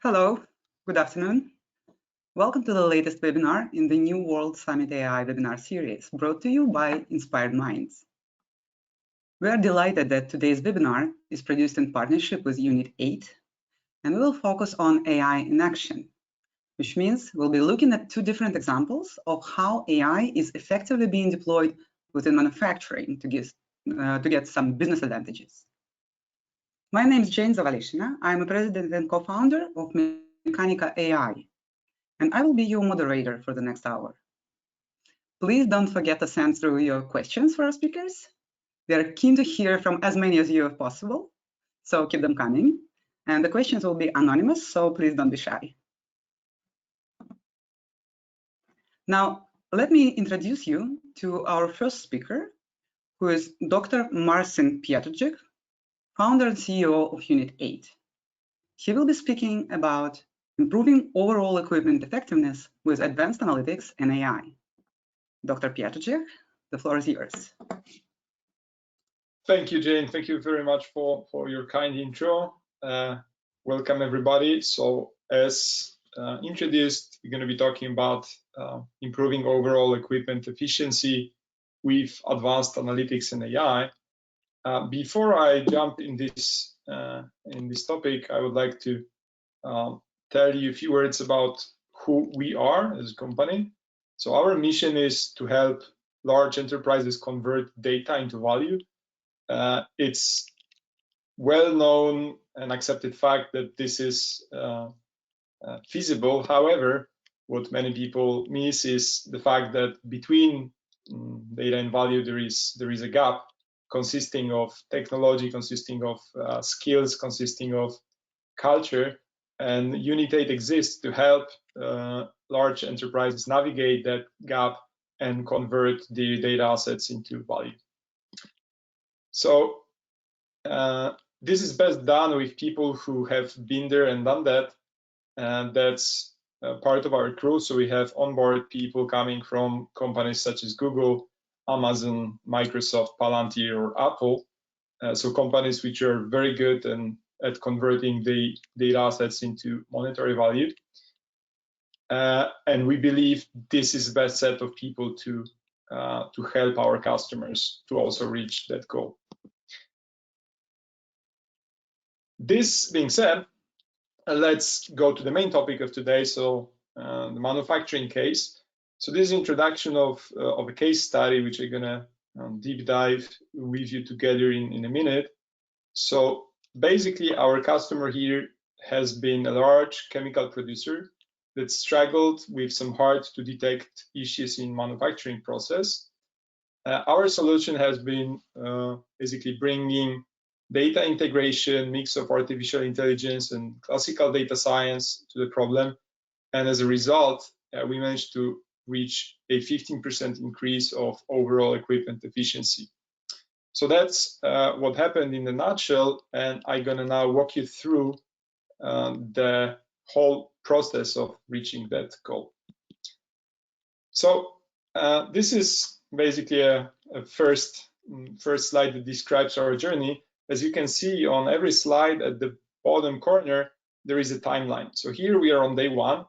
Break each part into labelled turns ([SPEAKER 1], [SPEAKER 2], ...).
[SPEAKER 1] Hello, good afternoon. Welcome to the latest webinar in the New World Summit AI webinar series brought to you by Inspired Minds. We are delighted that today's webinar is produced in partnership with Unit 8, and we will focus on AI in action, which means we'll be looking at two different examples of how AI is effectively being deployed within manufacturing to get some business advantages. My name is Zavalishina. I'm a president and co-founder of Mechanica AI, and I will be your moderator for the next hour. Please don't forget to send through your questions for our speakers. We are keen to hear from as many of you as possible, so keep them coming. And the questions will be anonymous, so please don't be shy. Now, let me introduce you to our first speaker, who is Dr. Marcin Pietrzyk, founder and CEO of Unit 8. He will be speaking about improving overall equipment effectiveness with advanced analytics and AI. Dr. Pietrzyk, the floor is yours.
[SPEAKER 2] Thank you, Jane. Thank you very much for your kind intro. Welcome, everybody. So as introduced, we're going to be talking about improving overall equipment efficiency with advanced analytics and AI. Before I jump in this topic, I would like to tell you a few words about who we are as a company. So our mission is to help large enterprises convert data into value. It's well known and accepted fact that this is feasible. However, what many people miss is the fact that between data and value there is a gap consisting of technology, consisting of skills, consisting of culture, and Unit 8 exists to help large enterprises navigate that gap and convert the data assets into value. So this is best done with people who have been there and done that, and that's part of our crew. So we have onboard people coming from companies such as Google, Amazon, Microsoft, Palantir, or Apple. So companies which are very good at converting the data assets into monetary value. And we believe this is the best set of people to help our customers to also reach that goal. This being said, let's go to the main topic of today, so the manufacturing case. So this is introduction of a case study, which I'm gonna deep dive with you together in a minute. So basically, our customer here has been a large chemical producer that struggled with some hard to detect issues in manufacturing process. Our solution has been basically bringing data integration, mix of artificial intelligence and classical data science to the problem. And as a result, we managed to reach a 15% increase of overall equipment efficiency. So that's what happened in a nutshell, and I'm gonna now walk you through the whole process of reaching that goal. So this is basically a first slide that describes our journey. As you can see on every slide at the bottom corner, there is a timeline. So here we are on day one.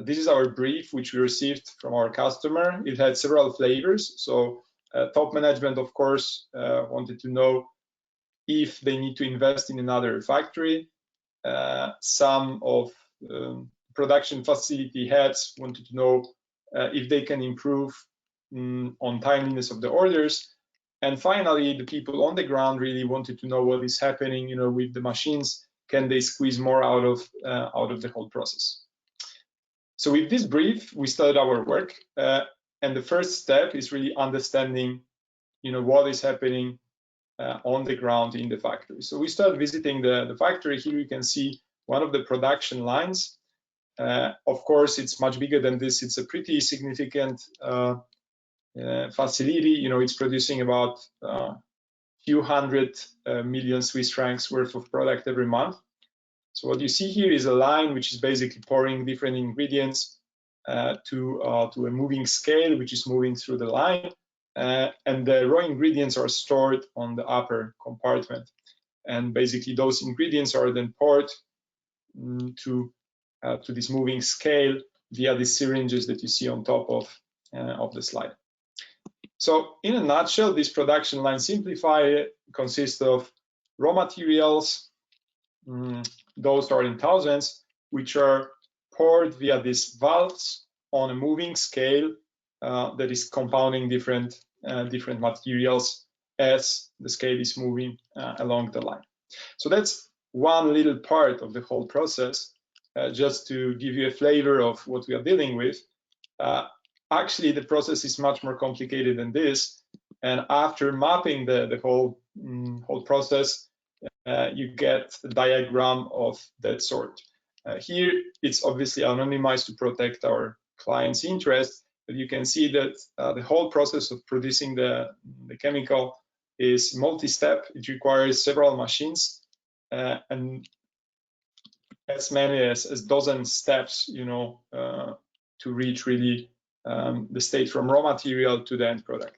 [SPEAKER 2] This is our brief, which we received from our customer. It had several flavors. So top management, of course, wanted to know if they need to invest in another factory. Some of production facility heads wanted to know if they can improve on timeliness of the orders. And finally, the people on the ground really wanted to know what is happening, with the machines. Can they squeeze more out of the whole process? So with this brief, we started our work, and the first step is really understanding, what is happening on the ground in the factory. So we started visiting the factory. Here you can see one of the production lines. Of course, it's much bigger than this. It's a pretty significant facility. It's producing about few hundred million Swiss francs worth of product every month. So what you see here is a line which is basically pouring different ingredients to a moving scale, which is moving through the line, and the raw ingredients are stored on the upper compartment. And basically those ingredients are then poured to this moving scale via the syringes that you see on top of the slide. So in a nutshell, this production line simplified consists of raw materials, those are in thousands, which are poured via these valves on a moving scale that is compounding different materials as the scale is moving along the line. So that's one little part of the whole process, just to give you a flavor of what we are dealing with. Actually, the process is much more complicated than this. And after mapping the whole process, you get a diagram of that sort. Here, it's obviously anonymized to protect our client's interest, but you can see that the whole process of producing the chemical is multi-step. It requires several machines and as many as dozen steps, to reach really the state from raw material to the end product.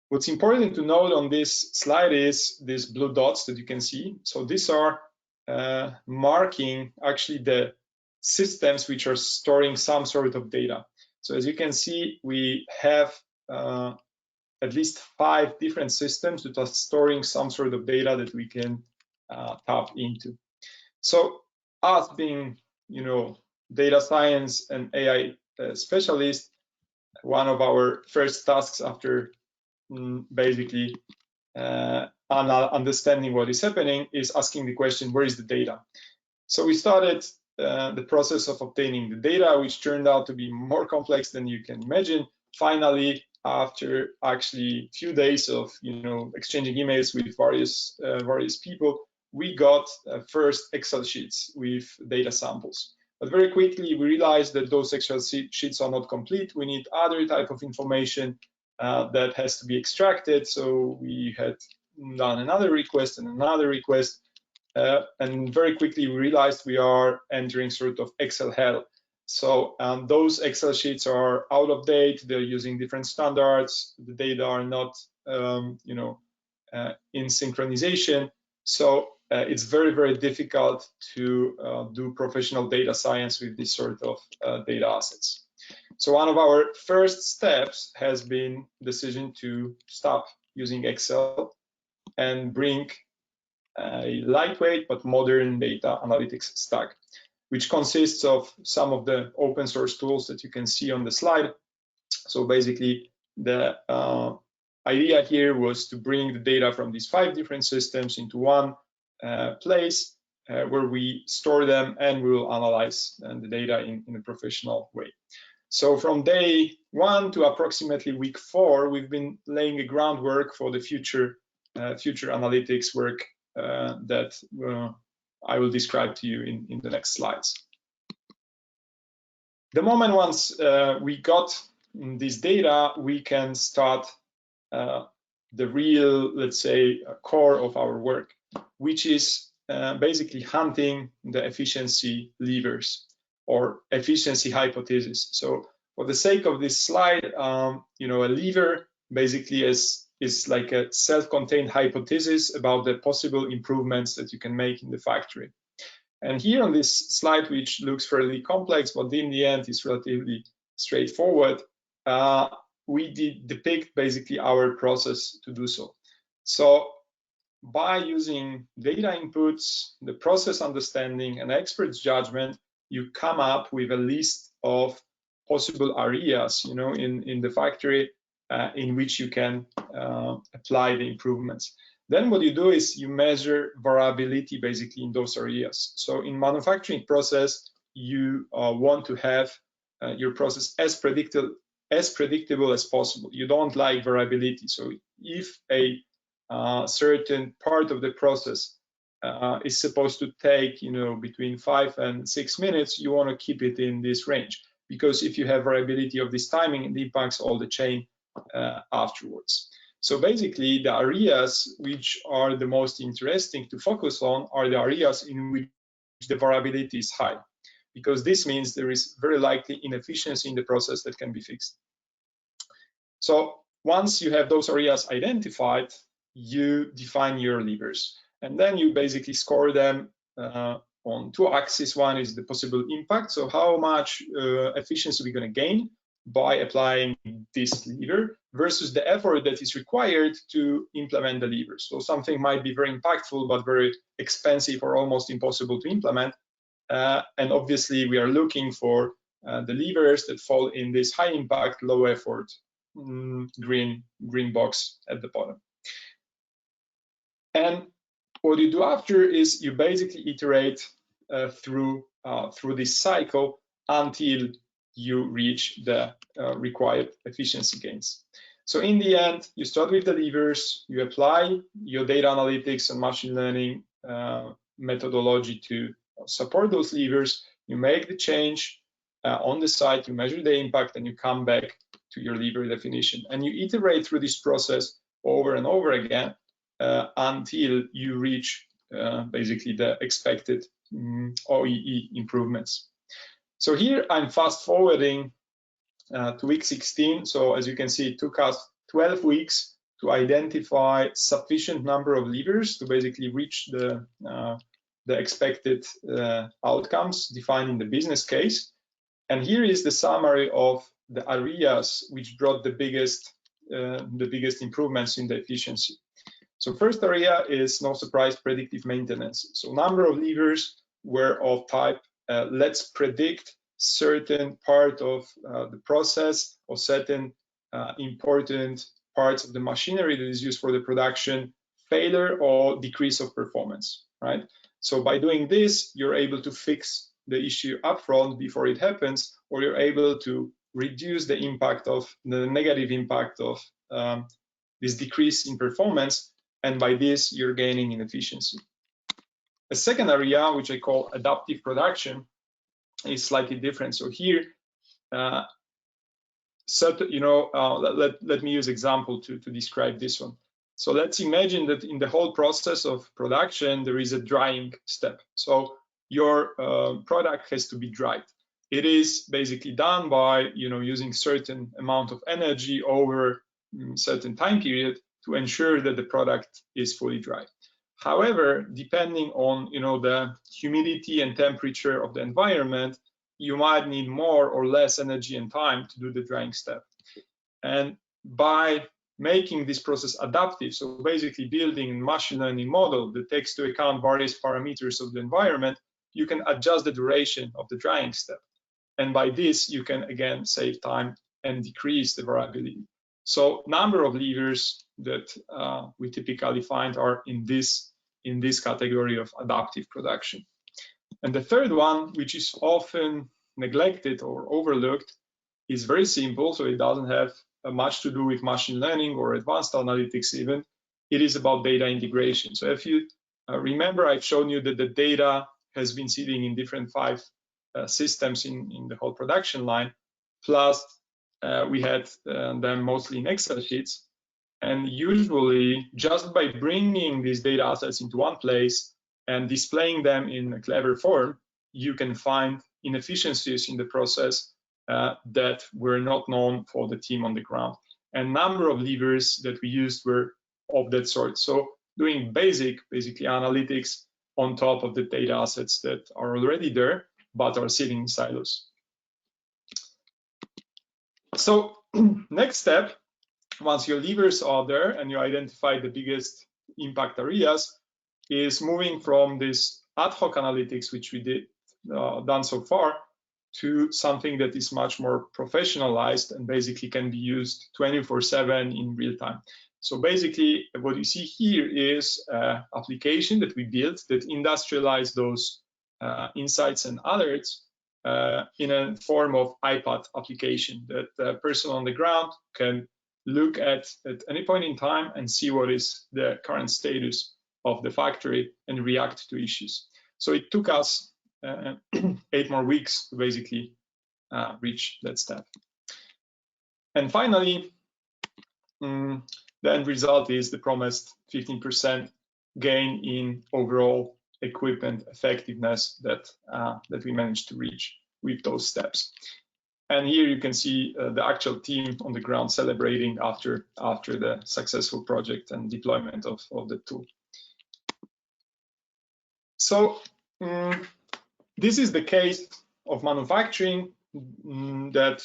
[SPEAKER 2] What's important to note on this slide is these blue dots that you can see. So these are marking actually the systems which are storing some sort of data. So as you can see, we have at least 5 different systems that are storing some sort of data that we can tap into. So us being, data science and AI specialist, one of our first tasks after basically understanding what is happening is asking the question, where is the data? So we started the process of obtaining the data, which turned out to be more complex than you can imagine. Finally, after actually a few days of exchanging emails with various people, we got first Excel sheets with data samples. But very quickly, we realized that those Excel sheets are not complete. We need other type of information that has to be extracted. So we had done another request and another request. And very quickly, we realized we are entering sort of Excel hell. So those Excel sheets are out of date. They're using different standards. The data are not, in synchronization. So it's very, very difficult to do professional data science with this sort of data assets. So one of our first steps has been decision to stop using Excel and bring a lightweight but modern data analytics stack, which consists of some of the open source tools that you can see on the slide. So basically, the idea here was to bring the data from these 5 different systems into one place where we store them and we will analyze the data in a professional way. So from day 1 to approximately week 4, we've been laying a groundwork for the future analytics work that I will describe to you in the next slides. The moment once we got this data, we can start the real, let's say, core of our work, which is basically hunting the efficiency levers or efficiency hypothesis. So for the sake of this slide, a lever basically is like a self-contained hypothesis about the possible improvements that you can make in the factory. And here on this slide, which looks fairly complex, but in the end is relatively straightforward, we depict basically our process to do so. So by using data inputs, the process understanding, and expert's judgment, you come up with a list of possible areas, in the factory in which you can apply the improvements. Then what you do is you measure variability basically in those areas. So in manufacturing process, you want to have your process as predictable as possible. You don't like variability. So if a certain part of the process is supposed to take, between 5 and 6 minutes, you want to keep it in this range, because if you have variability of this timing, it impacts all the chain afterwards. So basically, the areas which are the most interesting to focus on are the areas in which the variability is high, because this means there is very likely inefficiency in the process that can be fixed. So once you have those areas identified, you define your levers, and then you basically score them on two axes. One is the possible impact, so how much efficiency we're going to gain by applying this lever versus the effort that is required to implement the lever. So something might be very impactful but very expensive or almost impossible to implement, and obviously we are looking for the levers that fall in this high impact, low effort green box at the bottom. And what you do after is you basically iterate through this cycle until you reach the required efficiency gains. So in the end, you start with the levers, you apply your data analytics and machine learning methodology to support those levers, you make the change on the site, you measure the impact, and you come back to your lever definition. And you iterate through this process over and over again until you reach basically the expected OEE improvements. So here I'm fast forwarding to week 16. So as you can see, it took us 12 weeks to identify sufficient number of levers to basically reach the expected outcomes defined in the business case. And here is the summary of the areas which brought the biggest improvements in the efficiency. So first area is, no surprise, predictive maintenance. So number of levers were of type, let's predict certain part of the process or certain important parts of the machinery that is used for the production failure or decrease of performance, right? So by doing this, you're able to fix the issue upfront before it happens, or you're able to reduce the impact of the negative impact of this decrease in performance, and by this you're gaining in efficiency. A second area, which I call adaptive production, is slightly different. So here, let me use example to describe this one. So let's imagine that in the whole process of production, there is a drying step. So your product has to be dried. It is basically done by using certain amount of energy over certain time period to ensure that the product is fully dry. However, depending on the humidity and temperature of the environment, you might need more or less energy and time to do the drying step. And by making this process adaptive, so basically building a machine learning model that takes into account various parameters of the environment, you can adjust the duration of the drying step. And by this, you can again save time and decrease the variability. So number of levers that we typically find are in this category of adaptive production. And the third one, which is often neglected or overlooked, is very simple. So it doesn't have much to do with machine learning or advanced analytics even. It is about data integration. So if you remember, I've shown you that the data has been sitting in different 5 systems in the whole production line, plus we had them mostly in Excel sheets. And usually, just by bringing these data assets into one place and displaying them in a clever form, you can find inefficiencies in the process that were not known for the team on the ground. And number of levers that we used were of that sort. So doing basically analytics on top of the data assets that are already there, but are sitting in silos. So next step, once your levers are there and you identify the biggest impact areas, is moving from this ad hoc analytics, which we done so far, to something that is much more professionalized and basically can be used 24/7 in real time. So basically, what you see here is an application that we built that industrialized those insights and alerts in a form of iPad application that the person on the ground can look at any point in time and see what is the current status of the factory and react to issues. So it took us 8 more weeks to basically reach that step. And finally, the end result is the promised 15% gain in overall equipment effectiveness that we managed to reach with those steps. And here you can see the actual team on the ground celebrating after the successful project and deployment of the tool. So This is the case of manufacturing that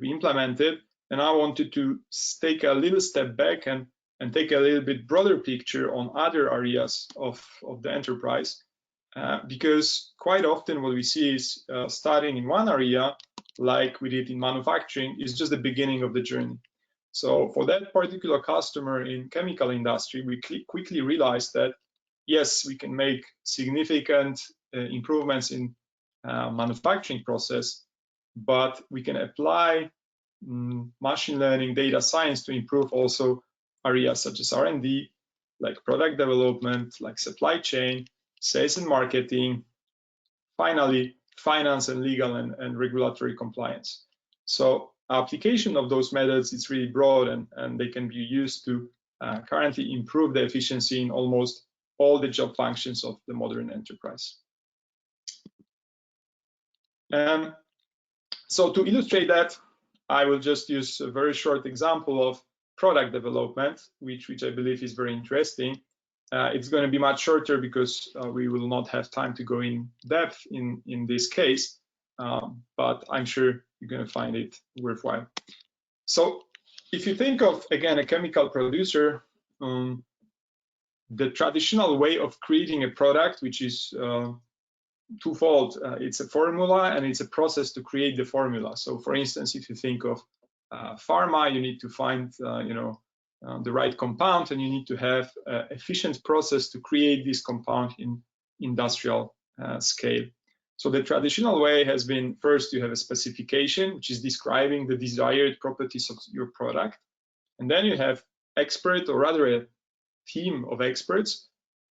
[SPEAKER 2] we implemented, and I wanted to take a little step back and take a little bit broader picture on other areas of the enterprise, because quite often what we see is starting in one area, like we did in manufacturing, is just the beginning of the journey. So for that particular customer in chemical industry, we quickly realized that yes, we can make significant improvements in manufacturing process, but we can apply machine learning, data science to improve also areas such as R&D, like product development, like supply chain, sales and marketing, finally, finance and legal and regulatory compliance. So application of those methods is really broad, and they can be used to currently improve the efficiency in almost all the job functions of the modern enterprise. So to illustrate that, I will just use a very short example of product development, which I believe is very interesting. It's going to be much shorter because we will not have time to go in depth in this case, but I'm sure you're going to find it worthwhile. So if you think of, again, a chemical producer, the traditional way of creating a product, which is twofold. It's a formula and it's a process to create the formula. So for instance, if you think of pharma, you need to find the right compound, and you need to have an efficient process to create this compound in industrial scale. So the traditional way has been, first you have a specification, which is describing the desired properties of your product. And then you have expert, or rather a team of experts,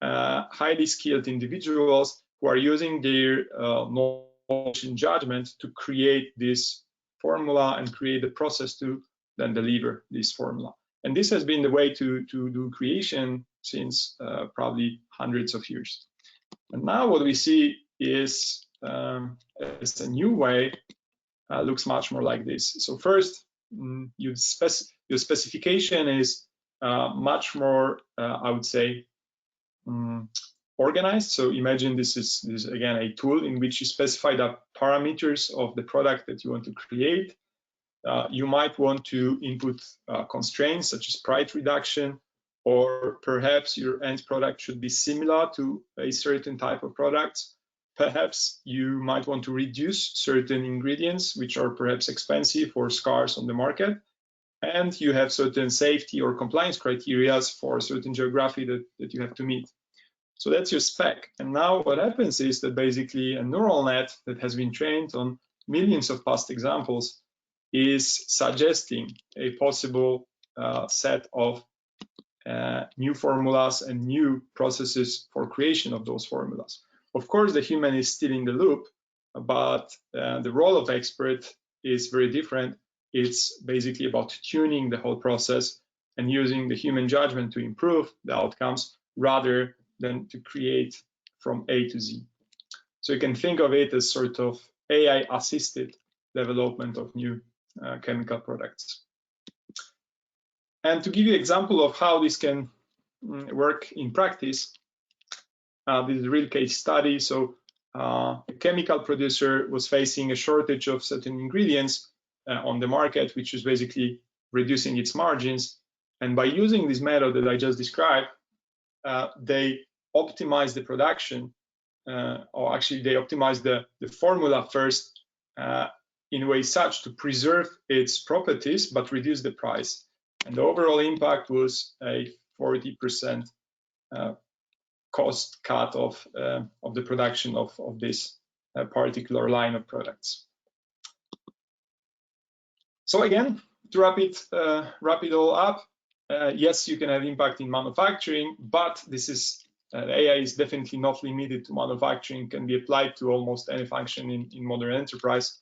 [SPEAKER 2] highly skilled individuals who are using their knowledge and judgment to create this formula and create the process to then deliver this formula. And this has been the way to do creation since probably hundreds of years. And now what we see is a new way, looks much more like this. So first, your specification is much more, I would say, organized. So imagine this is again a tool in which you specify the parameters of the product that you want to create. You might want to input constraints such as price reduction, or perhaps your end product should be similar to a certain type of products. Perhaps you might want to reduce certain ingredients which are perhaps expensive or scarce on the market, and you have certain safety or compliance criteria for a certain geography that you have to meet. So that's your spec. And now what happens is that basically a neural net that has been trained on millions of past examples is suggesting a possible set of new formulas and new processes for creation of those formulas. Of course, the human is still in the loop, but the role of expert is very different. It's basically about tuning the whole process and using the human judgment to improve the outcomes rather than to create from A to Z. So you can think of it as sort of AI-assisted development of new chemical products. And to give you an example of how this can work in practice, this is a real case study. So a chemical producer was facing a shortage of certain ingredients on the market, which is basically reducing its margins. And by using this method that I just described, they optimize the production, or actually they optimize the formula first in a way such to preserve its properties but reduce the price. And the overall impact was a 40% cost cut of the production of this particular line of products. So again, to wrap it all up, yes, you can have impact in manufacturing, but this is AI is definitely not limited to manufacturing, can be applied to almost any function in modern enterprise.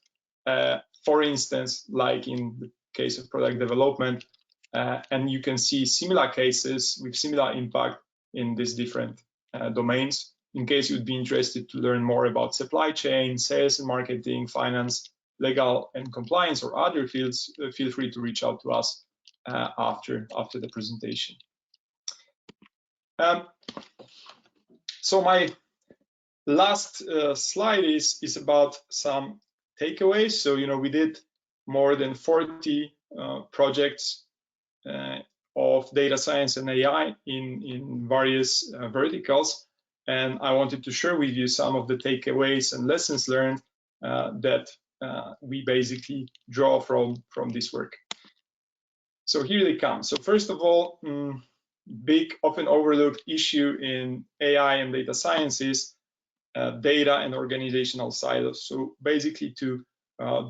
[SPEAKER 2] For instance, like in the case of product development, and you can see similar cases with similar impact in these different domains. In case you'd be interested to learn more about supply chain, sales and marketing, finance, legal and compliance, or other fields, feel free to reach out to us after the presentation. So my Last slide is about some takeaways. So, we did more than 40 projects of data science and AI in various verticals. And I wanted to share with you some of the takeaways and lessons learned that we basically draw from this work. So here they come. So first of all, big, often overlooked issue in AI and data science is data and organizational silos. So basically, to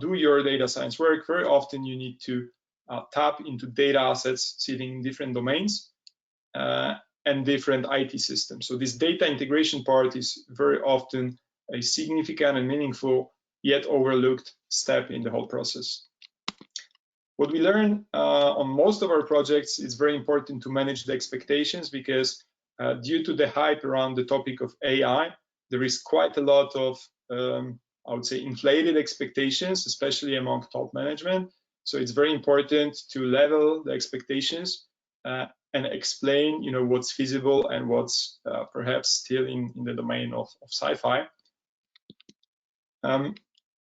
[SPEAKER 2] do your data science work, very often you need to tap into data assets sitting in different domains and different IT systems. So this data integration part is very often a significant and meaningful yet overlooked step in the whole process. What we learn on most of our projects is very important to manage the expectations, because due to the hype around the topic of AI, there is quite a lot of, I would say, inflated expectations, especially among top management. So it's very important to level the expectations and explain, what's feasible and what's perhaps still in the domain of sci-fi.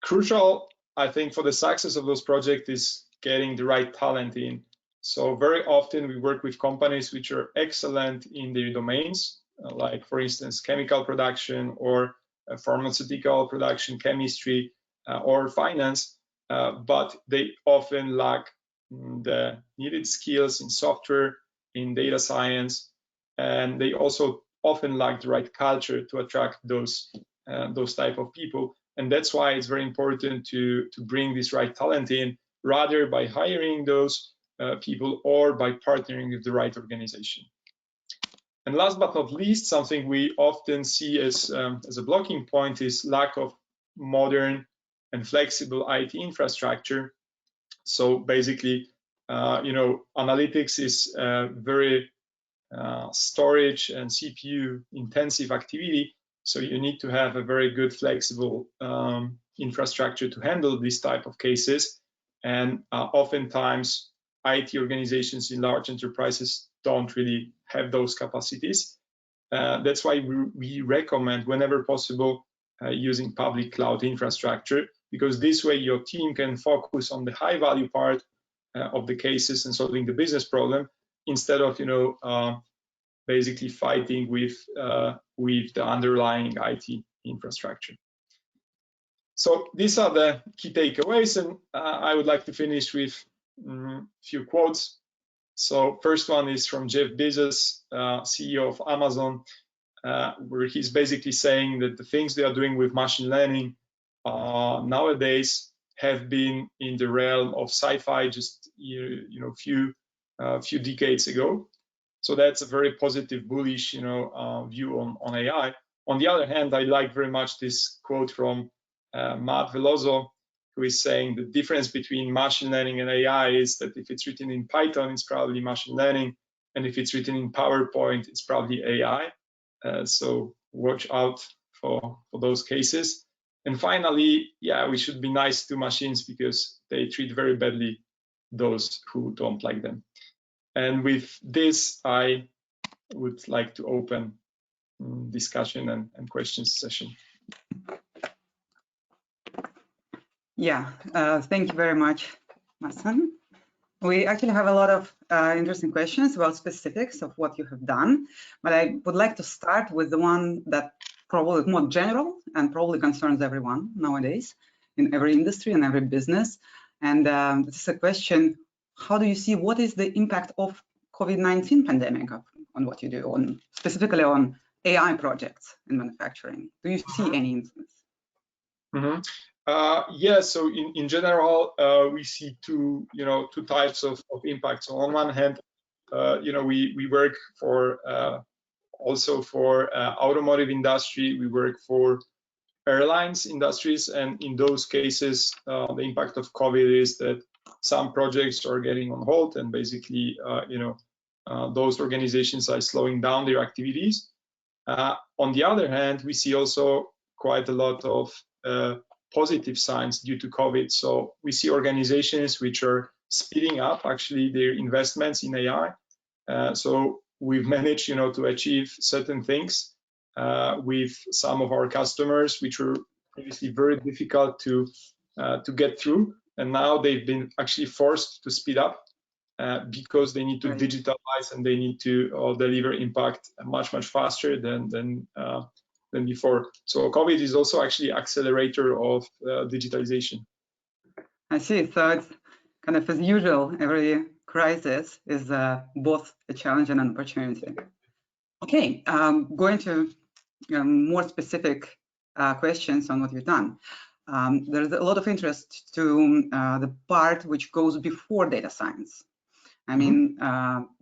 [SPEAKER 2] Crucial, I think, for the success of those projects is getting the right talent in. So very often we work with companies which are excellent in their domains, like, for instance, chemical production or pharmaceutical production, chemistry, or finance, but they often lack the needed skills in software, in data science, and they also often lack the right culture to attract those type of people. And that's why it's very important to bring this right talent in, rather by hiring those people or by partnering with the right organization. And last but not least, something we often see as a blocking point is lack of modern and flexible IT infrastructure. So basically, analytics is a very storage and CPU intensive activity. So you need to have a very good flexible infrastructure to handle these type of cases. And oftentimes IT organizations in large enterprises don't really have those capacities. That's why we recommend, whenever possible, using public cloud infrastructure, because this way your team can focus on the high value part of the cases and solving the business problem, instead of basically fighting with the underlying IT infrastructure. So these are the key takeaways, and I would like to finish with a few quotes. So first one is from Jeff Bezos, CEO of Amazon, where he's basically saying that the things they are doing with machine learning nowadays have been in the realm of sci-fi just few decades ago. So that's a very positive, bullish view on AI. On the other hand, I like very much this quote from Matt Veloso, who is saying the difference between machine learning and AI is that if it's written in Python, it's probably machine learning, and if it's written in PowerPoint, it's probably AI. So watch out for those cases. And finally, we should be nice to machines, because they treat very badly those who don't like them. And with this, I would like to open discussion and questions session.
[SPEAKER 1] Yeah, thank you very much, Marcin. We actually have a lot of interesting questions about specifics of what you have done, but I would like to start with the one that probably is more general and probably concerns everyone nowadays in every industry and every business. And this is a question: how do you see, what is the impact of COVID-19 pandemic on what you do, specifically on AI projects in manufacturing? Do you see any influence?
[SPEAKER 2] So in general, we see two types of impacts. So on one hand, we work for also for automotive industry, we work for airlines industries, and in those cases, the impact of COVID is that some projects are getting on hold, and basically, those organizations are slowing down their activities. On the other hand, we see also quite a lot of positive signs due to COVID. So we see organizations which are speeding up actually their investments in AI. So we've managed, to achieve certain things with some of our customers, which were previously very difficult to get through, and now they've been actually forced to speed up because they need to digitalize and they need to deliver impact much faster than before. So COVID is also actually accelerator of digitalization.
[SPEAKER 1] I see. So it's kind of as usual, every crisis is both a challenge and an opportunity. Okay, going to more specific questions on what you've done. There's a lot of interest to the part which goes before data science. I mean,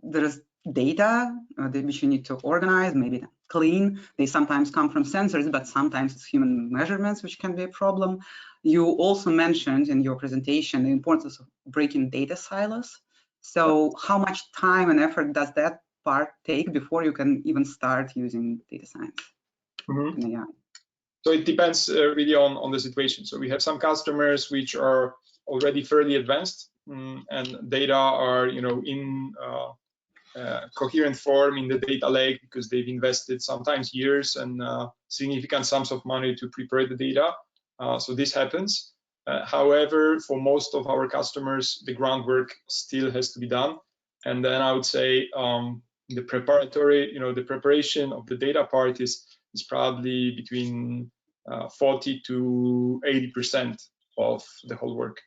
[SPEAKER 1] there's data which you need to organize, maybe clean. They sometimes come from sensors, but sometimes it's human measurements, which can be a problem. You also mentioned in your presentation the importance of breaking data silos. So how much time and effort does that part take before you can even start using data science and AI?
[SPEAKER 2] So it depends really on the situation. So we have some customers which are already fairly advanced and data are, you know, in coherent form in the data lake because they've invested sometimes years and significant sums of money to prepare the data. So this happens. However, for most of our customers, the groundwork still has to be done. And then I would say the preparatory, you know, the preparation of the data part is probably between 40 to 80% of the whole work.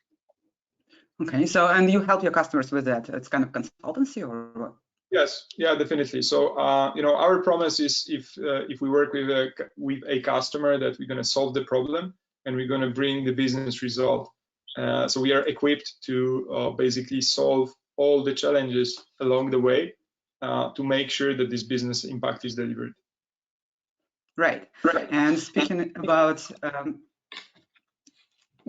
[SPEAKER 1] Okay, so and you help your customers with that? It's kind of consultancy or what?
[SPEAKER 2] Yes, yeah, definitely. So you know, our promise is if we work with a customer that we're going to solve the problem and we're going to bring the business result. So we are equipped to basically solve all the challenges along the way to make sure that this business impact is delivered.
[SPEAKER 1] Right. And speaking about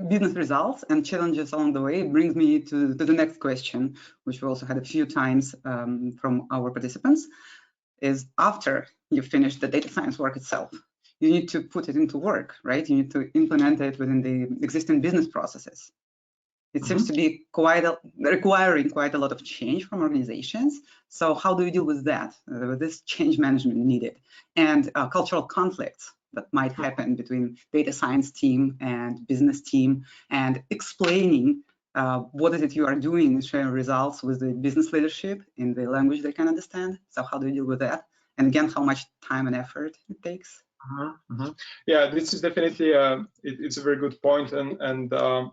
[SPEAKER 1] business results and challenges along the way brings me to the next question, which we also had a few times from our participants, is after you finish the data science work itself, you need to put it into work, right? You need to implement it within the existing business processes. It seems to be requiring quite a lot of change from organizations. So how do you deal with that, with this change management needed, and cultural conflicts that might happen between data science team and business team, and explaining what is it you are doing and sharing results with the business leadership in the language they can understand? So how do you deal with that? And again, how much time and effort it takes?
[SPEAKER 2] Yeah, this is definitely it's a very good point and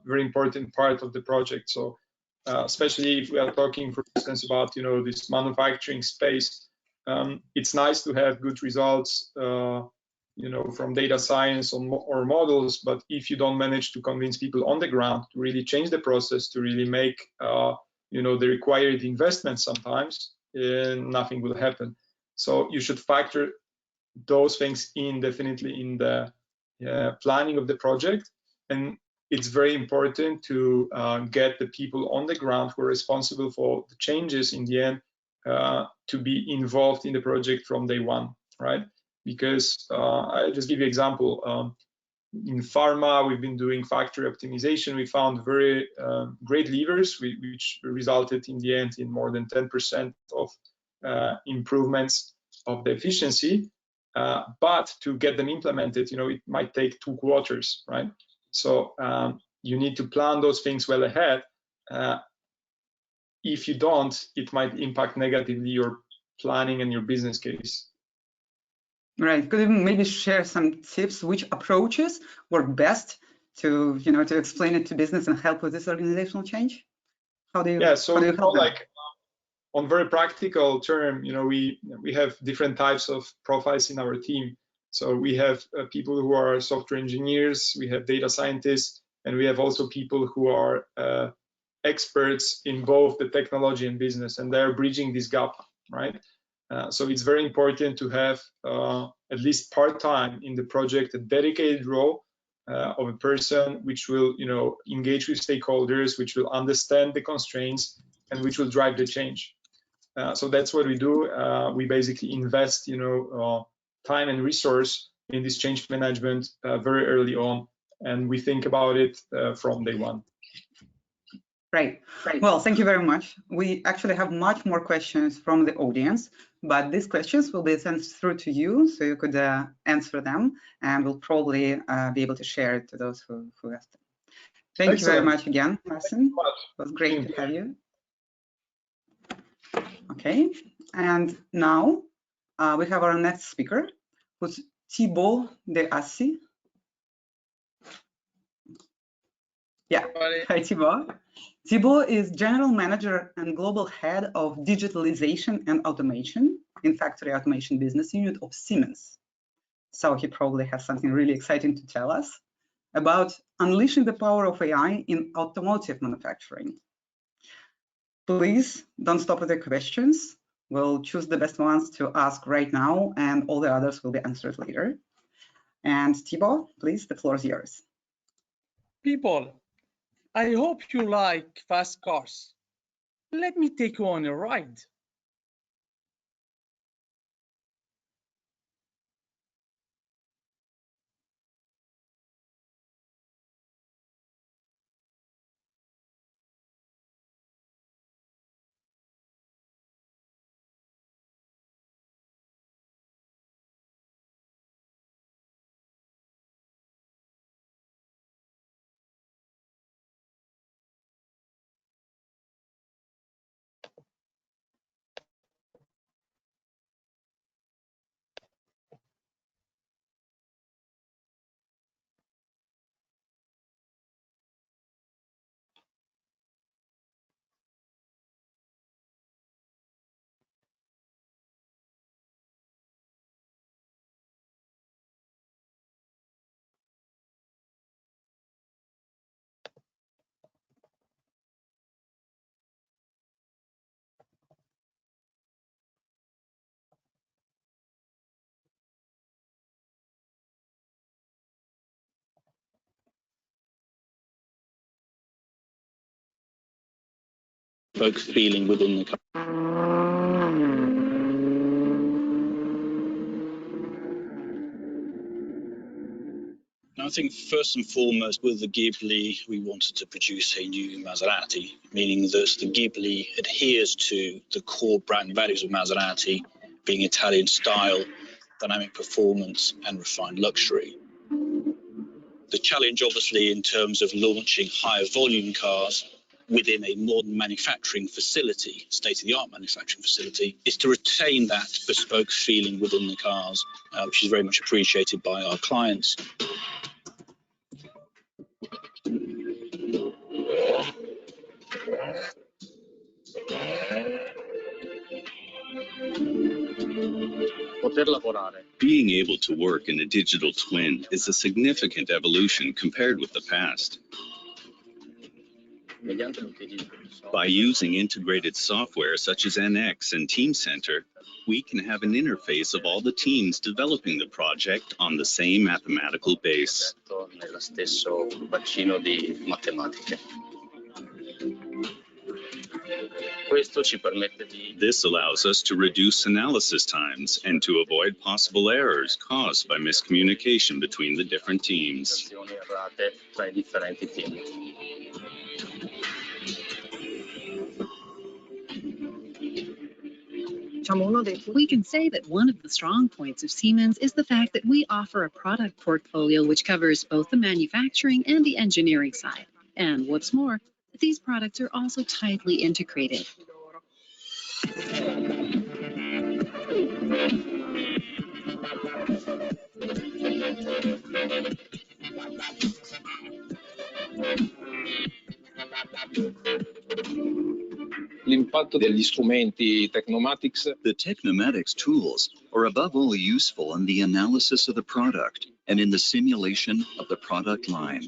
[SPEAKER 2] very important part of the project. So especially if we are talking, for instance, about, you know, this manufacturing space, it's nice to have good results, you know, from data science or models, but if you don't manage to convince people on the ground to really change the process, to really make you know, the required investment, sometimes nothing will happen. So you should factor those things in definitely in the planning of the project, and it's very important to get the people on the ground who are responsible for the changes in the end to be involved in the project from day one, right? Because I'll just give you an example. In pharma, we've been doing factory optimization. We found very great levers, which resulted in the end in more than 10% of improvements of the efficiency. But to get them implemented, you know, it might take 2 quarters, right? So you need to plan those things well ahead. If you don't, it might impact negatively your planning and your business case.
[SPEAKER 1] Right. Could you maybe share some tips, which approaches work best to, you know, to explain it to business and help with this organizational change? How do you?
[SPEAKER 2] Yeah. So
[SPEAKER 1] how do you help them?
[SPEAKER 2] like on very practical term, you know, we have different types of profiles in our team. So we have people who are software engineers, we have data scientists, and we have also people who are experts in both the technology and business, and they're bridging this gap, right? So it's very important to have at least part-time in the project a dedicated role of a person which will, you know, engage with stakeholders, which will understand the constraints, and which will drive the change. So that's what we do. We basically invest, you know, time and resource in this change management very early on, and we think about it from day one.
[SPEAKER 1] Right. Well, thank you very much. We actually have much more questions from the audience, but these questions will be sent through to you, so you could answer them, and we'll probably be able to share it to those who asked them. Thank you very much again, Marcin. It was great to have you. Okay, and now we have our next speaker, who's Thibault de Assi. Yeah, hi Thibault. Thibault is General Manager and Global Head of Digitalization and Automation in Factory Automation Business Unit of Siemens. So he probably has something really exciting to tell us about unleashing the power of AI in automotive manufacturing. Please don't stop with the questions. We'll choose the best ones to ask right now, and all the others will be answered later. And Thibault, please, the floor is yours.
[SPEAKER 3] People, I hope you like fast cars. Let me take you on a ride.
[SPEAKER 4] Folks feeling within the company. I think first and foremost with the Ghibli, we wanted to produce a new Maserati, meaning that the Ghibli adheres to the core brand values of Maserati, being Italian style, dynamic performance and refined luxury. The challenge obviously in terms of launching higher volume cars within a modern manufacturing facility, state-of-the-art manufacturing facility, is to retain that bespoke feeling within the cars, which is very much appreciated by our clients. Being able to work in a digital twin is a significant evolution compared with the past. By using integrated software such as NX and Team Center, we can have an interface of all the teams developing the project on the same mathematical base. This allows us to reduce analysis times and to avoid possible errors caused by miscommunication between the different teams.
[SPEAKER 5] We can say that one of the strong points of Siemens is the fact that we offer a product portfolio which covers both the manufacturing and the engineering side. And what's more, these products are also tightly integrated.
[SPEAKER 4] The Technomatics tools are above all useful in the analysis of the product and in the simulation of the product line.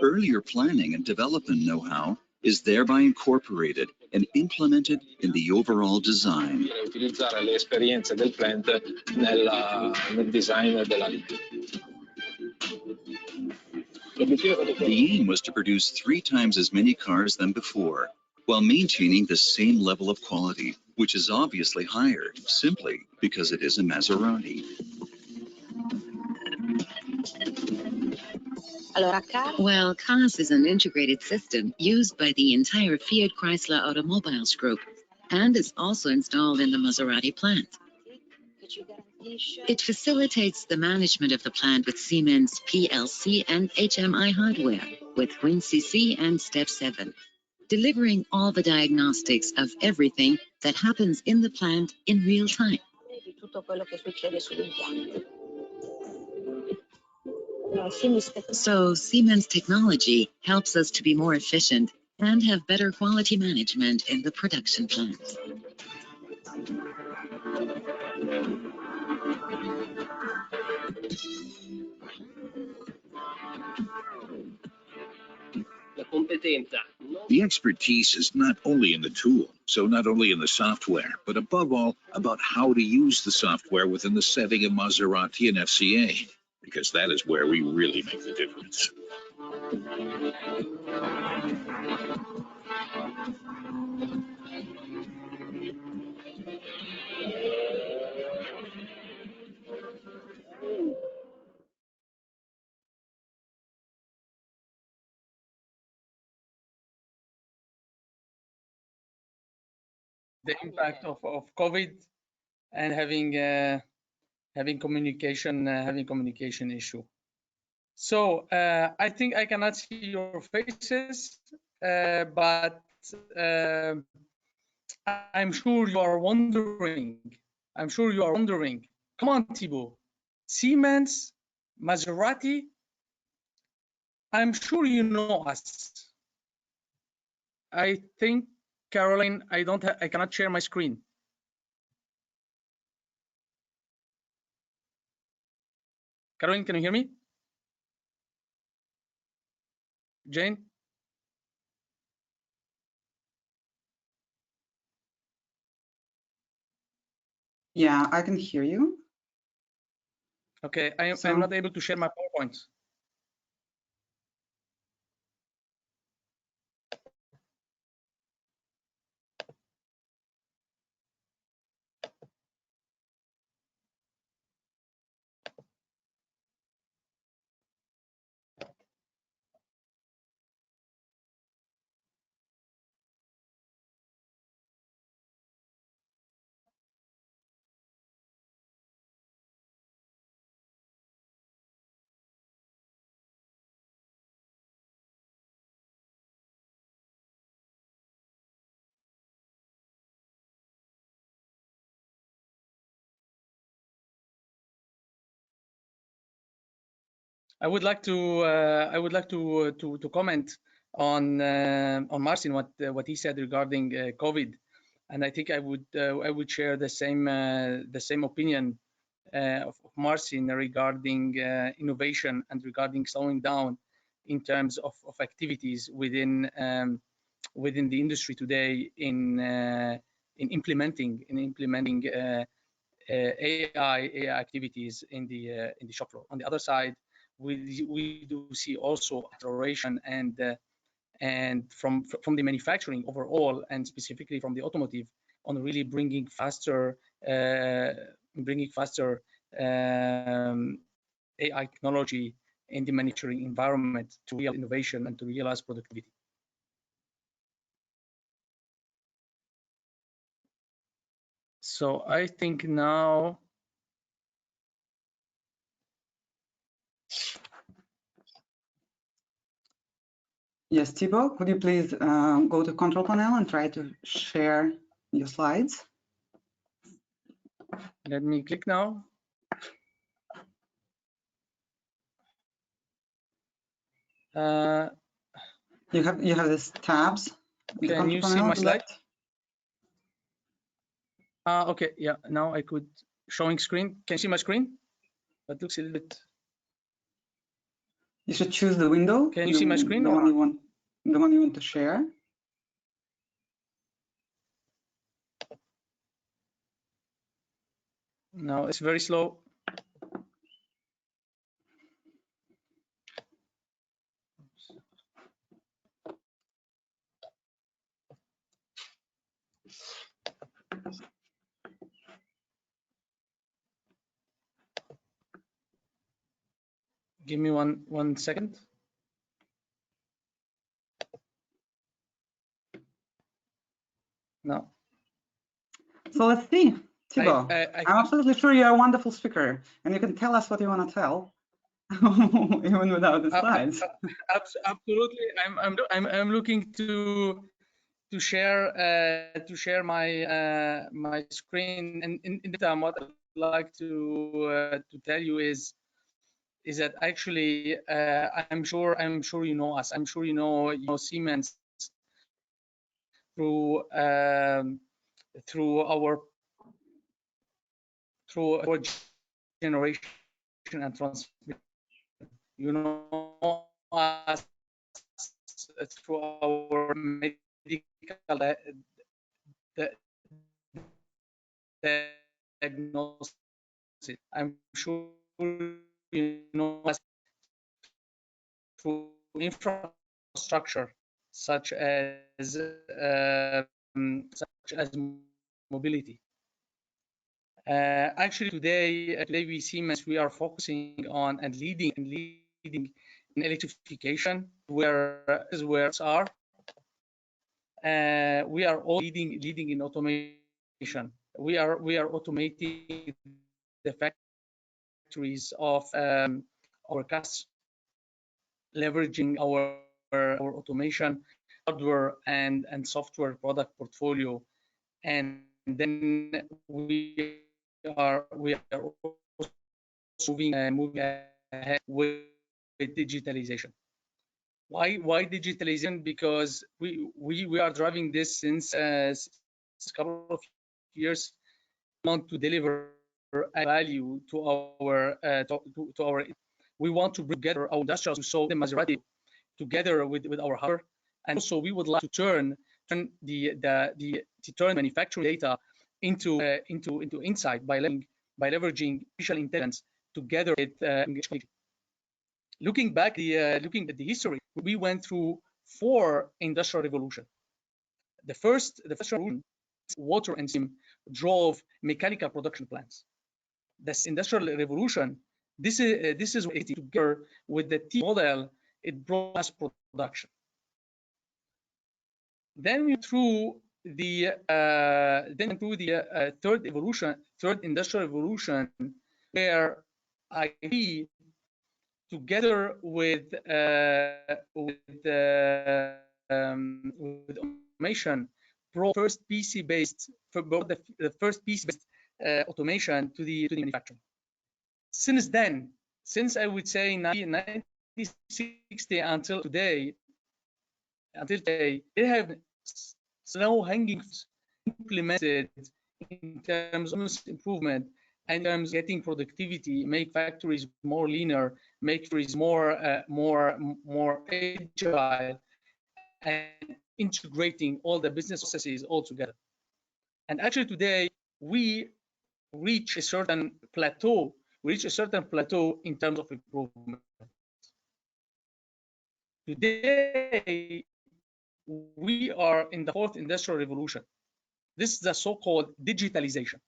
[SPEAKER 4] Earlier planning and development know-how is thereby incorporated and implemented in the overall design. The aim was to produce 3 times as many cars than before, while maintaining the same level of quality, which is obviously higher, simply because it is a Maserati.
[SPEAKER 5] Well, CAS is an integrated system used by the entire Fiat Chrysler Automobiles Group and is also installed in the Maserati plant. It facilitates the management of the plant with Siemens PLC and HMI hardware with WinCC and Step 7, delivering all the diagnostics of everything that happens in the plant in real time. So Siemens technology helps us to be more efficient and have better quality management in the production plant.
[SPEAKER 6] The expertise is not only in the tool, so not only in the software, but above all about how to use the software within the setting of Maserati and FCA, because that is where we really make the difference.
[SPEAKER 3] The impact of COVID and having communication issue. So I think I cannot see your faces, but I'm sure you are wondering. Come on, Thibault. Siemens, Maserati. I'm sure you know us. I think, Caroline, I cannot share my screen. Caroline, can you hear me? Jane?
[SPEAKER 1] Yeah, I can hear you.
[SPEAKER 3] Okay, I'm not able to share my PowerPoint. I would like to comment on Marcin what he said regarding COVID, and I think I would share the same opinion of Marcin regarding innovation and regarding slowing down in terms of activities within the industry today in implementing AI activities in the shop floor. On the other side, we do see also acceleration and from the manufacturing overall, and specifically from the automotive, on really bringing faster AI technology in the manufacturing environment to real innovation and to realize productivity. So I think now
[SPEAKER 1] Yes, Thibault, could you please go to control panel and try to share your slides?
[SPEAKER 3] let me click now.
[SPEAKER 1] You have these tabs.
[SPEAKER 3] Can you see my slide? Okay, yeah. Now I could showing screen. Can you see my screen? That looks a little bit.
[SPEAKER 1] You should choose the window.
[SPEAKER 3] Can you see my screen?
[SPEAKER 1] The one you want to share.
[SPEAKER 3] No, it's very slow. Give me one second. No.
[SPEAKER 1] So let's see. Thibault, I'm absolutely sure you're a wonderful speaker, and you can tell us what you want to tell, even without the slides.
[SPEAKER 3] Absolutely, I'm looking to share my my screen, and in the time, what I'd like to tell you is that actually I'm sure you know us. I'm sure you know Siemens through our generation and transmission. You know us through our medical diagnosis. I'm sure you know us through infrastructure such as mobility. Actually, today we Siemens we are focusing on and leading in electrification, where are. We are all leading in automation. We are automating the factories of our customers, leveraging our automation hardware and software product portfolio, and then we are also moving ahead with digitalization. Why digitalization? Because we are driving this since a couple of years. We want to deliver value to our we want to bring together our industrials to solve the Maserati together with our hardware, and also we would like to turn the manufacturing data into insight by leveraging artificial intelligence together with looking at the history. We went through 4 industrial revolutions. The first revolution, water and steam, drove mechanical production plants. This industrial revolution, this is together with the T model, it brought mass production. Then we through the third industrial revolution, where IT together with automation brought the first PC-based automation to the manufacturing. Since then, since I would say 1960 until today, they have slow-hanging implemented in terms of improvement and in terms of getting productivity, make factories more leaner, make factories more agile, and integrating all the business processes all together. And actually today we reach a certain plateau. In terms of improvement. Today we are in the 4th industrial revolution. This is the so-called digitalization.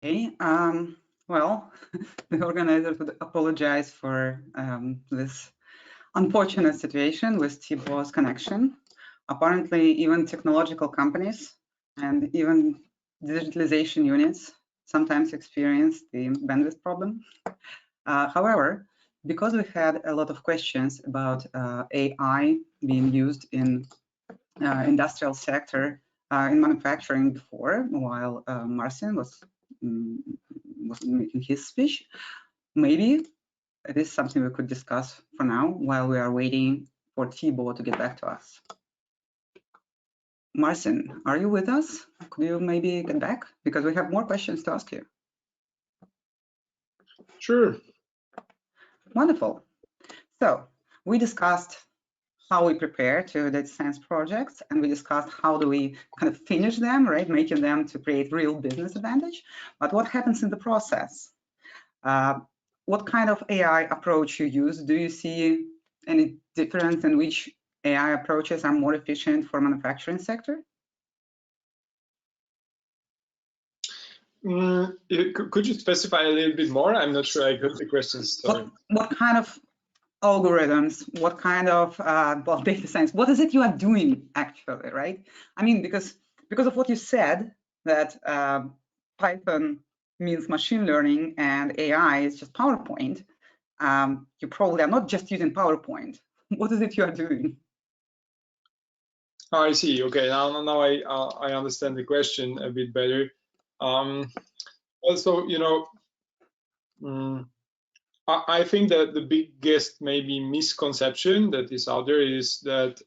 [SPEAKER 1] Okay, well, the organizers would apologize for this unfortunate situation with Thibault's connection. Apparently, even technological companies and even digitalization units sometimes experience the bandwidth problem. However, because we had a lot of questions about AI being used in industrial sector in manufacturing before, while Marcin was making his speech, maybe it is something we could discuss for now while we are waiting for Thibault to get back to us. Marcin, are you with us? Could you maybe get back? Because we have more questions to ask you.
[SPEAKER 2] Sure.
[SPEAKER 1] Wonderful. So we discussed how we prepare to data science projects, and we discussed how do we kind of finish them, right? Making them to create real business advantage. But what happens in the process? What kind of AI approach you use? Do you see any difference in which AI approaches are more efficient for manufacturing sector?
[SPEAKER 2] Could you specify a little bit more? I'm not sure I got the question. Sorry.
[SPEAKER 1] What kind of algorithms, what kind of well, data science, what is it you are doing actually, right? I mean, because of what you said, that Python means machine learning and AI is just PowerPoint, you probably are not just using PowerPoint. What is it you are doing?
[SPEAKER 2] Oh, I see. Okay, now I understand the question a bit better. Also, you know, I think that the biggest maybe misconception that is out there is that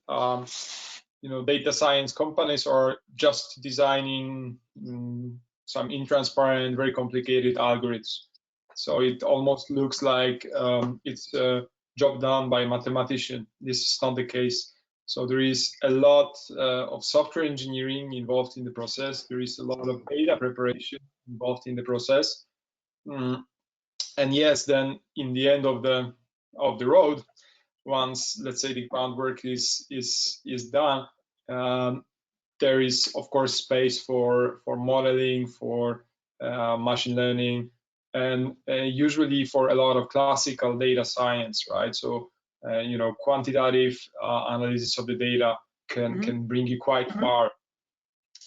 [SPEAKER 2] you know, data science companies are just designing some intransparent, very complicated algorithms. So it almost looks like it's a job done by a mathematician. This is not the case. So there is a lot of software engineering involved in the process. There is a lot of data preparation involved in the process. And yes, then in the end of the road, once, let's say, the groundwork is done, there is of course space for modeling, for machine learning, and usually for a lot of classical data science, right? So you know, quantitative analysis of the data can bring you quite far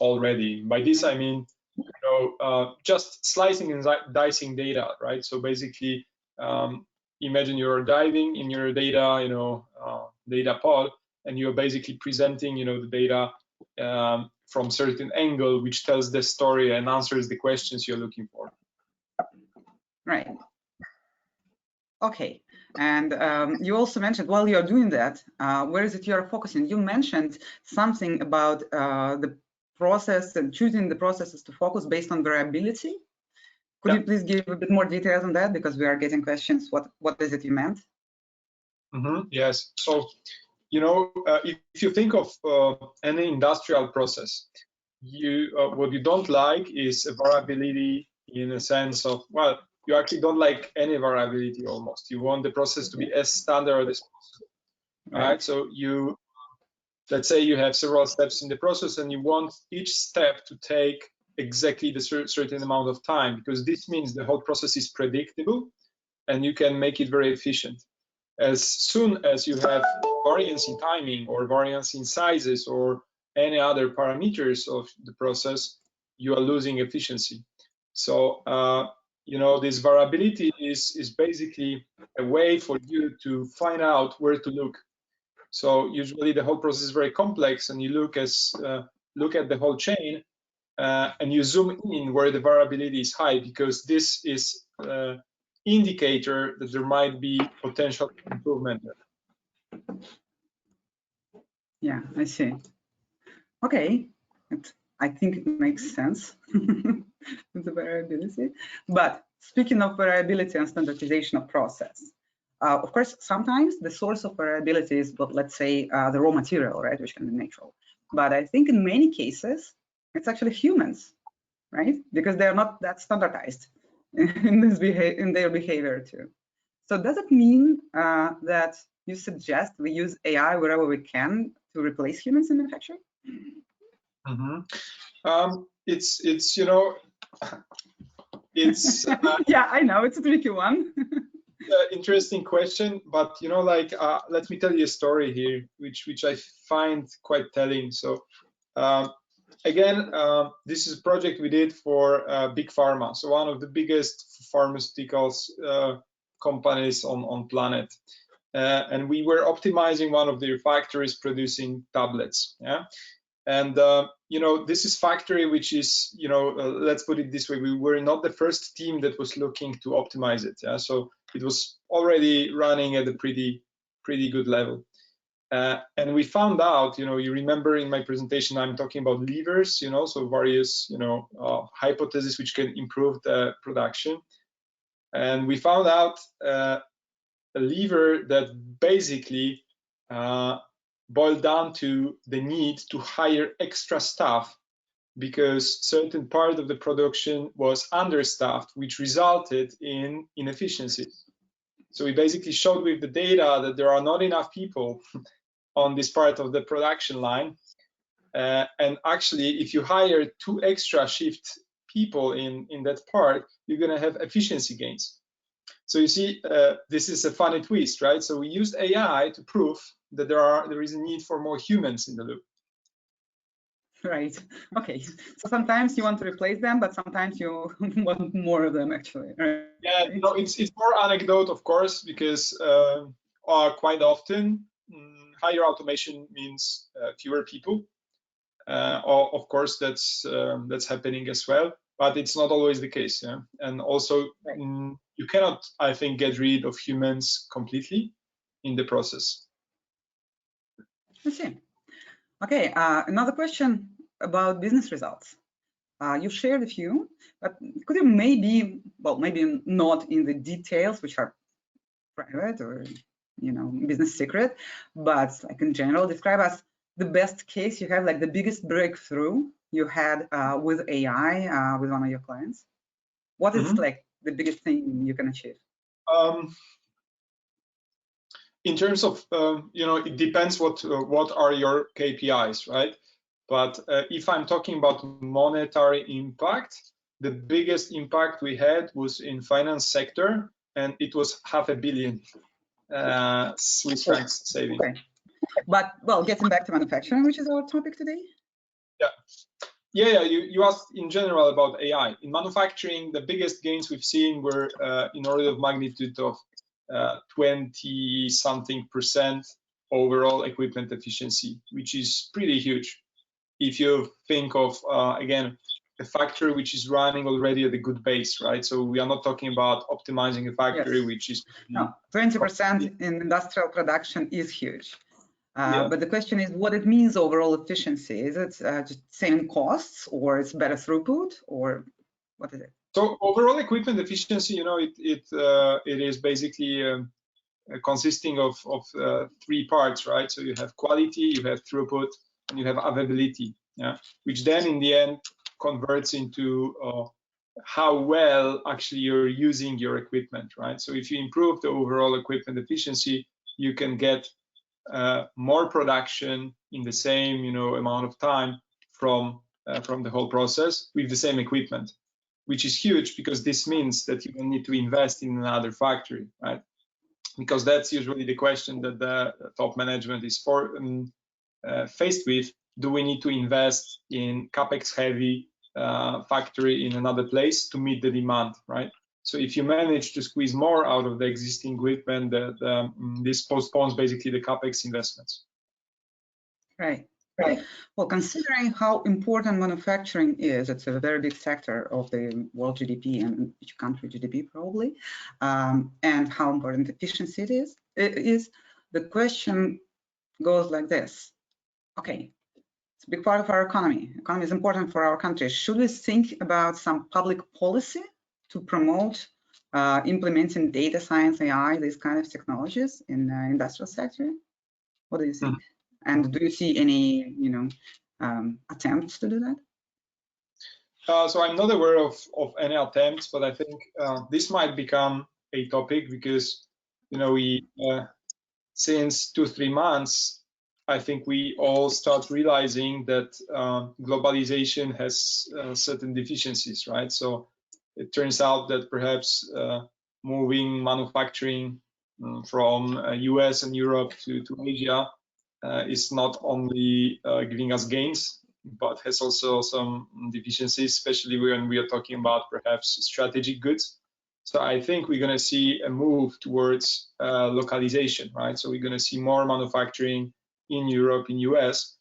[SPEAKER 2] already. By this I mean, you know, just slicing and dicing data, right? So basically, imagine you're diving in your data, you know, data pod, and you're basically presenting, you know, the data from certain angle, which tells the story and answers the questions you're looking for.
[SPEAKER 1] Right. Okay. And you also mentioned, while you're doing that, where is it you're focusing? You mentioned something about the process and choosing the processes to focus based on variability. Could you please give a bit more details on that, because we are getting questions? What is it you meant?
[SPEAKER 2] Yes. So, you know, if you think of any industrial process, what you don't like is a variability in a sense of, well, you actually don't like any variability almost. You want the process to be as standard as possible, right? So you, let's say you have several steps in the process and you want each step to take exactly the certain amount of time, because this means the whole process is predictable and you can make it very efficient. As soon as you have variance in timing or variance in sizes or any other parameters of the process, you are losing efficiency. So you know, this variability is basically a way for you to find out where to look. So usually the whole process is very complex, and you look at the whole chain and you zoom in where the variability is high, because this is indicator that there might be potential improvement there.
[SPEAKER 1] Yeah, I see. Okay, I think it makes sense with the variability. But speaking of variability and standardization of process, of course, sometimes the source of variability is, but let's say the raw material, right, which can be natural. But I think in many cases, it's actually humans, right? Because they are not that standardized in their behavior too. So does it mean that you suggest we use AI wherever we can to replace humans in manufacturing?
[SPEAKER 2] It's you know, It's
[SPEAKER 1] yeah, I know it's a tricky one.
[SPEAKER 2] interesting question, but you know, like let me tell you a story here, which I find quite telling. So again, this is a project we did for Big Pharma, so one of the biggest pharmaceuticals companies on planet, and we were optimizing one of their factories producing tablets. Yeah. And you know, this is factory which is, you know, let's put it this way, we were not the first team that was looking to optimize it. Yeah, so it was already running at a pretty good level. And we found out, you know, you remember in my presentation I'm talking about levers, you know, so various, you know, hypotheses which can improve the production. And we found out a lever that basically boiled down to the need to hire extra staff because certain part of the production was understaffed, which resulted in inefficiencies. So we basically showed with the data that there are not enough people on this part of the production line. And actually, if you hire 2 extra shift people in that part, you're going to have efficiency gains. So you see, this is a funny twist, right? So we used AI to prove that there is a need for more humans in the loop.
[SPEAKER 1] Right. Okay. So sometimes you want to replace them, but sometimes you want more of them, actually. Right?
[SPEAKER 2] Yeah, you know, it's more anecdote, of course, because quite often higher automation means fewer people. Of course, that's happening as well, but it's not always the case. Yeah, and also you cannot, I think, get rid of humans completely in the process.
[SPEAKER 1] I see. Okay, another question about business results. You shared a few, but could you maybe not in the details, which are private or, you know, business secret, but like in general, describe us the best case you have, like the biggest breakthrough you had with AI with one of your clients. What is like the biggest thing you can achieve?
[SPEAKER 2] In terms of, you know, it depends what are your KPIs, right? But if I'm talking about monetary impact, the biggest impact we had was in finance sector, and it was $500 million Swiss francs saving.
[SPEAKER 1] Okay. But well, getting back to manufacturing, which is our topic today.
[SPEAKER 2] Yeah. You asked in general about AI. In manufacturing, the biggest gains we've seen were in order of magnitude of 20-something% overall equipment efficiency, which is pretty huge. If you think of, again, a factory which is running already at a good base, right? So we are not talking about optimizing a factory, which is...
[SPEAKER 1] No, 20% in industrial production is huge.
[SPEAKER 2] Yeah.
[SPEAKER 1] But the question is what it means overall efficiency. Is it just same costs, or it's better throughput, or what is it?
[SPEAKER 2] So overall equipment efficiency, you know, it is basically consisting of 3 parts, right? So you have quality, you have throughput, and you have availability, yeah, which then in the end converts into how well actually you're using your equipment, right? So if you improve the overall equipment efficiency, you can get more production in the same, you know, amount of time from the whole process with the same equipment, which is huge because this means that you don't need to invest in another factory, right? Because that's usually the question that the top management is faced with. Do we need to invest in capex heavy factory in another place to meet the demand, right? So if you manage to squeeze more out of the existing equipment, this postpones basically the capex investments.
[SPEAKER 1] Right. Well, considering how important manufacturing is, it's a very big sector of the world GDP and each country GDP probably, and how important efficiency it is, the question goes like this. Okay, it's a big part of our economy. Economy is important for our country. Should we think about some public policy to promote implementing data science, AI, these kind of technologies in the industrial sector? What do you think? And do you see any, you know, attempts to do that?
[SPEAKER 2] So I'm not aware of any attempts, but I think this might become a topic because, you know, we since 2-3 months, I think we all start realizing that globalization has certain deficiencies, right? So it turns out that perhaps moving manufacturing from US and Europe to Asia is not only giving us gains, but has also some deficiencies, especially when we are talking about perhaps strategic goods. So I think we're going to see a move towards localization, right? So we're going to see more manufacturing in Europe, in US,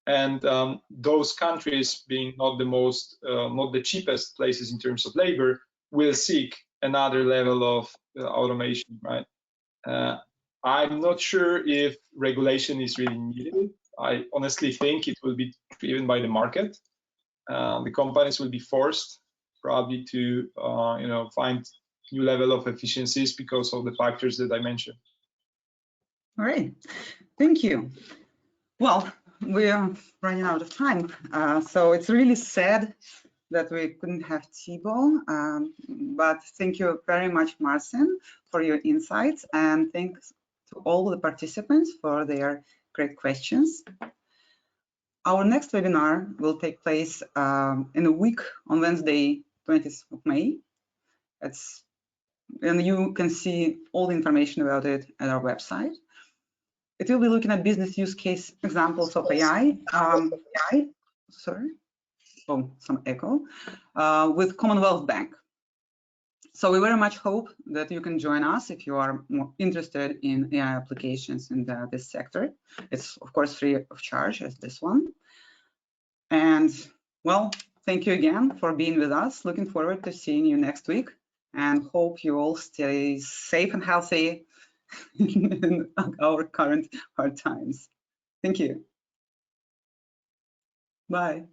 [SPEAKER 2] and those countries being not the cheapest places in terms of labor will seek another level of automation, right? I'm not sure if regulation is really needed. I honestly think it will be driven by the market. The companies will be forced probably to find new level of efficiencies because of the factors that I mentioned.
[SPEAKER 1] All right, thank you. Well, we are running out of time, so it's really sad that we couldn't have Thibault, but thank you very much, Marcin, for your insights, and thanks to all the participants for their great questions. Our next webinar will take place in a week on Wednesday, 20th of May. And you can see all the information about it at our website. It will be looking at business use case examples of AI. Sorry, oh, some echo, with Commonwealth Bank. So we very much hope that you can join us if you are more interested in AI applications in this sector. It's of course free of charge as this one. And well, thank you again for being with us. Looking forward to seeing you next week, and hope you all stay safe and healthy in our current hard times. Thank you. Bye.